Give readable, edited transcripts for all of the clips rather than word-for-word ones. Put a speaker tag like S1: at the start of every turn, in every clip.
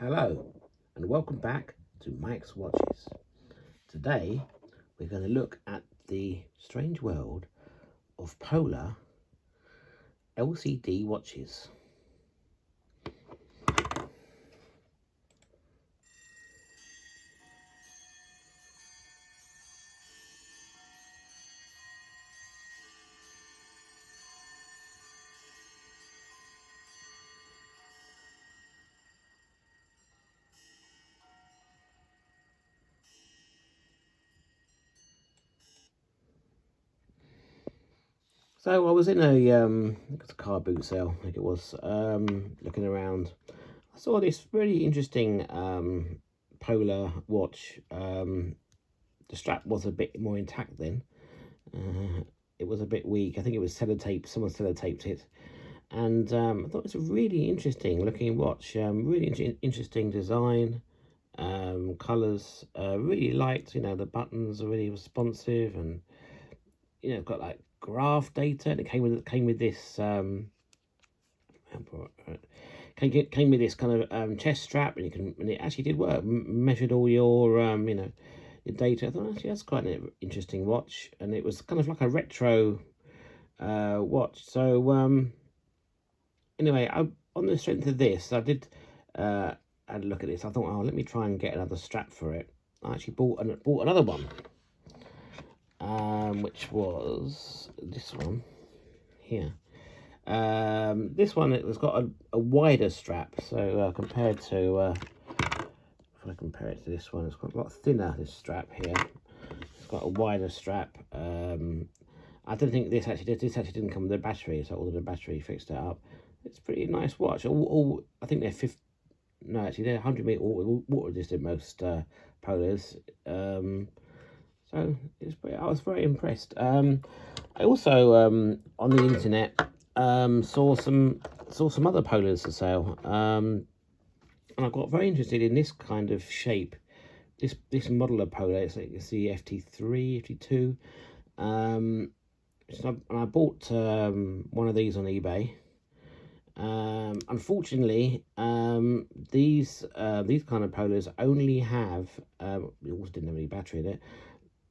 S1: Hello and welcome back to Mike's Watches. Today we're going to look at the strange world of Polar LCD watches. So I was in I think it was a car boot sale, I think it was, looking around. I saw this really interesting Polar watch. The strap was a bit more intact then. It was a bit weak. I think it was sellotape. Someone sellotaped it. And I thought it was a really interesting looking watch. Really interesting design, colours. Really liked, the buttons are really responsive, and got like graph data. And it came with this came with this kind of chest strap, and it actually did work. Measured all your your data. I thought actually that's quite an interesting watch, and it was kind of like a retro watch. So anyway, on the strength of this, I did had a look at this. I thought, oh, let me try and get another strap for it. I actually bought another one, which was this one here. This one, it was got a wider strap, so compared to if I compare it to this one, it's got a lot thinner, this strap here. It's got a wider strap. I don't think this actually didn't come with a battery, so I ordered a battery, fixed it up. It's a pretty nice watch. All I think they're 50. No, actually, they're 100-meter water resistant, most Polars. So I was very impressed. I also on the internet saw some other Polars for sale, and I got very interested in this kind of shape. This model of Polar, it's the FT3, FT2. And I bought one of these on eBay. Unfortunately, these kind of Polars only have it also didn't have any battery in it.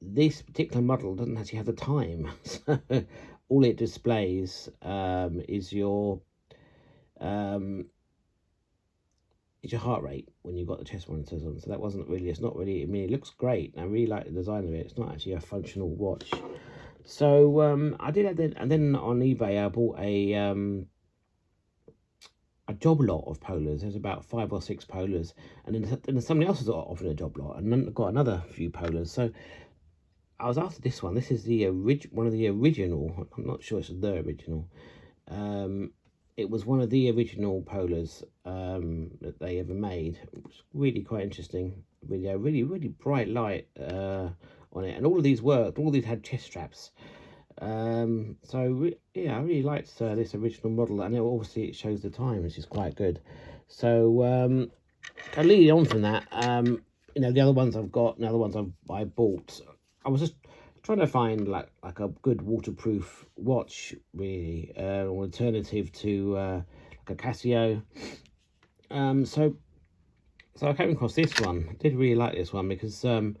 S1: This particular model doesn't actually have the time, so all it displays is your heart rate when you've got the chest monitors on. So that wasn't really, it's not really, I mean, it looks great, and I really like the design of it. It's not actually a functional watch. So I did have that, and then on eBay I bought a job lot of Polars. There's about 5 or 6 Polars, and then somebody else has offered a job lot, and then got another few Polars. So I was after this one. This is the one of the original. I'm not sure it's the original. It was one of the original Polars that they ever made. It was really quite interesting. Really bright light on it, and all of these worked. All of these had chest straps. Yeah, I really liked this original model, and obviously it shows the time, which is quite good. So I lead on from that. The other ones I've got, and the other ones I bought, I was just trying to find like a good waterproof watch, really, alternative to like a Casio. So I came across this one. I did really like this one because like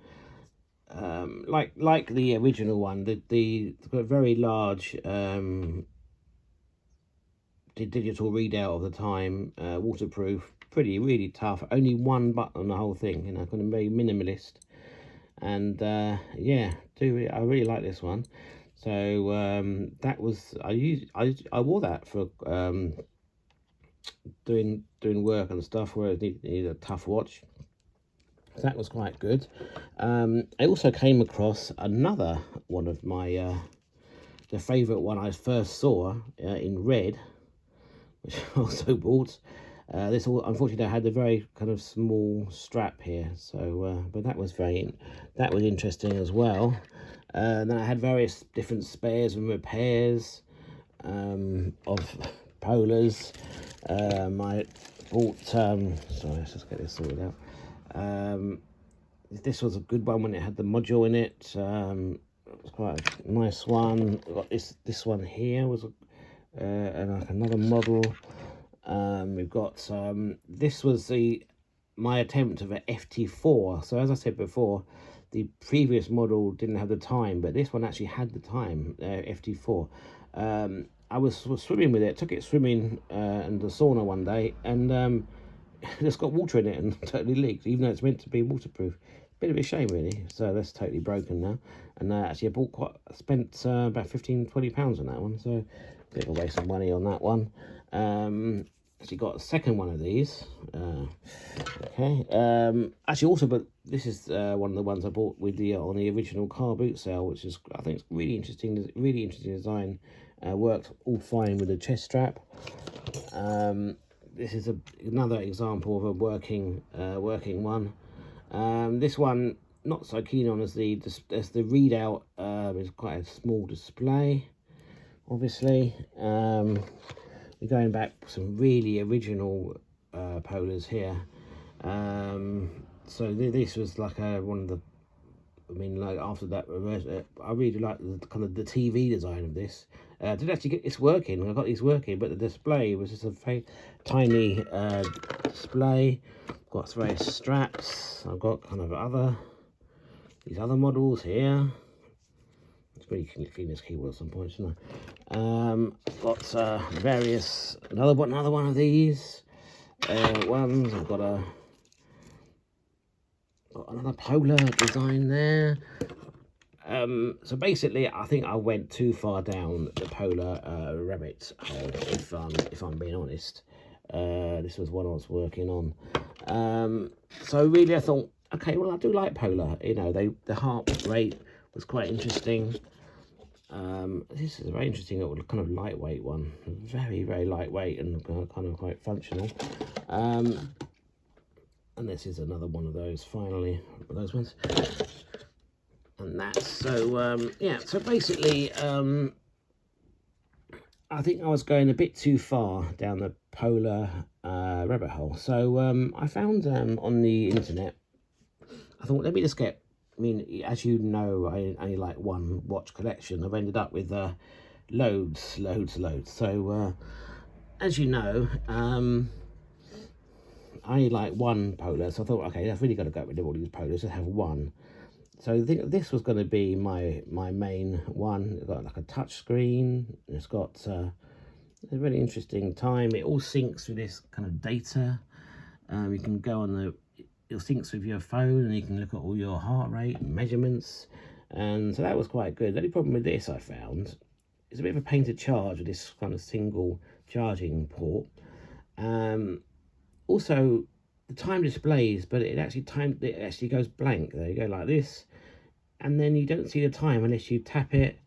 S1: the original one, it's got a very large digital readout of the time, waterproof, really tough. Only one button on the whole thing, kind of very minimalist. And yeah, I really like this one. So that was I wore that for doing work and stuff where it needed a tough watch. So that was quite good. I also came across another one of my the favourite one I first saw in red, which I also bought. This unfortunately had a very kind of small strap here, so but that was interesting as well. Then I had various different spares and repairs of Polars. I bought sorry, let's just get this sorted out. This was a good one when it had the module in it. It was quite a nice one. I got this one here was and like another model. We've got this was the my attempt of an FT4. So as I said before, the previous model didn't have the time, but this one actually had the time, FT4. I was swimming with it, took it swimming in the sauna one day, and it's got water in it and totally leaked, even though it's meant to be waterproof. Bit of a shame, really. So that's totally broken now. And actually, I spent about £15–20 on that one, so a bit of a waste of money on that one. Actually got a second one of these. Okay. Actually, also, but this is one of the ones I bought with the on the original car boot sale, which is, I think, it's really interesting. Really interesting design. Worked all fine with the chest strap. This is another example of a working one. This one, not so keen on as the readout is quite a small display, obviously. We're going back some really original polars here. So this was like one of the, I mean, like after that, I really like the kind of the TV design of this. I did actually get this working. I got these working, but the display was just a very tiny display. Got various straps. I've got kind of these other models here. It's really clean this keyboard at some point, shouldn't I? Got various another one of these ones. I've got another polar design there. So basically, I think I went too far down the polar rabbit hole, if I'm being honest. This was one I was working on. So really, I thought, okay, well, I do like polar. You know, the heart rate was quite interesting. This is a very interesting little kind of lightweight one, very, very lightweight and kind of quite functional. And this is another one of those, finally, those ones. And that's so yeah, so basically I think I was going a bit too far down the polar rabbit hole. So I found on the internet, I thought, let me just get, I mean, as you know, I only like one watch collection. I've ended up with loads. So as you know, I only like one polar, so I thought, okay, I've really got to get rid of all these polars, just have one. So I think this was going to be my main one. It's got like a touch screen. It's got a really interesting time. It all syncs with this kind of data. You can go on it syncs with your phone, and you can look at all your heart rate and measurements. And so that was quite good. The only problem with this, I found, is a bit of a pain to charge with this kind of single charging port. Also, the time displays, but it actually goes blank. There you go, like this, and then you don't see the time unless you tap it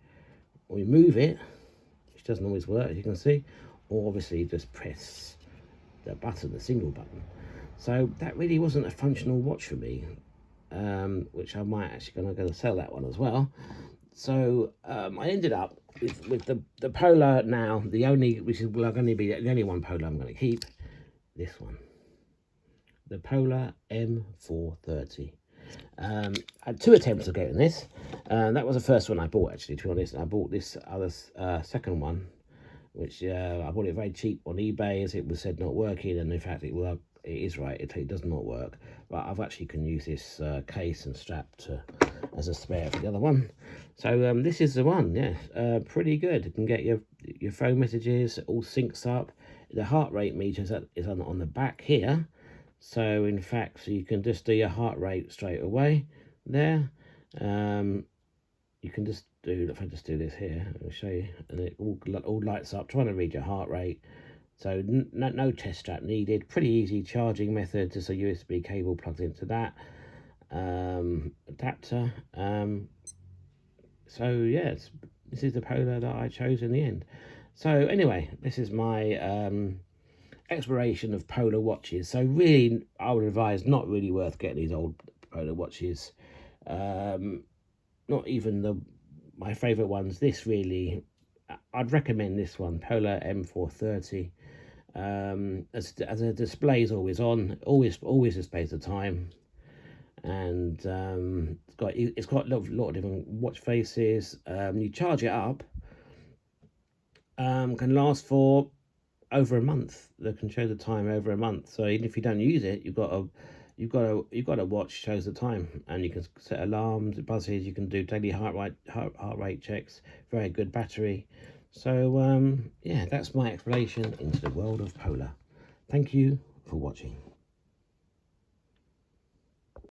S1: or you move it, which doesn't always work, as you can see, or obviously you just press the button, the single button. So that really wasn't a functional watch for me, which I might actually going to sell that one as well. So I ended up with the polar now, which is going to be the only one polar I'm going to keep, this one. The Polar M430. I had 2 attempts of getting this. That was the first one I bought, actually, to be honest. I bought this other second one, which I bought it very cheap on eBay, as it was said not working, and in fact it is right, it does not work. But I've actually can use this case and strap as a spare for the other one. So this is the one, yeah, pretty good. You can get your phone messages, it all syncs up. The heart rate meter is on the back here. So in fact, you can just do your heart rate straight away there. You can just do, if I just do this here, I'll show you, and it all lights up, trying to read your heart rate. So no chest strap needed. Pretty easy charging method, just a USB cable plugged into that adapter. So yeah, this is the polar that I chose in the end. So anyway, this is my exploration of polar watches. So really, I would advise, not really worth getting these old polar watches. Not even my favorite ones. This really, I'd recommend this one, Polar M430. As a display is always on, always displays the time, and it's got a lot of different watch faces. You charge it up, can last for over a month. They can show the time over a month. So even if you don't use it, you've got you've got a watch, shows the time, and you can set alarms, buzzes, you can do daily heart rate checks. Very good battery. So yeah, that's my explanation into the world of Polar. Thank you for watching.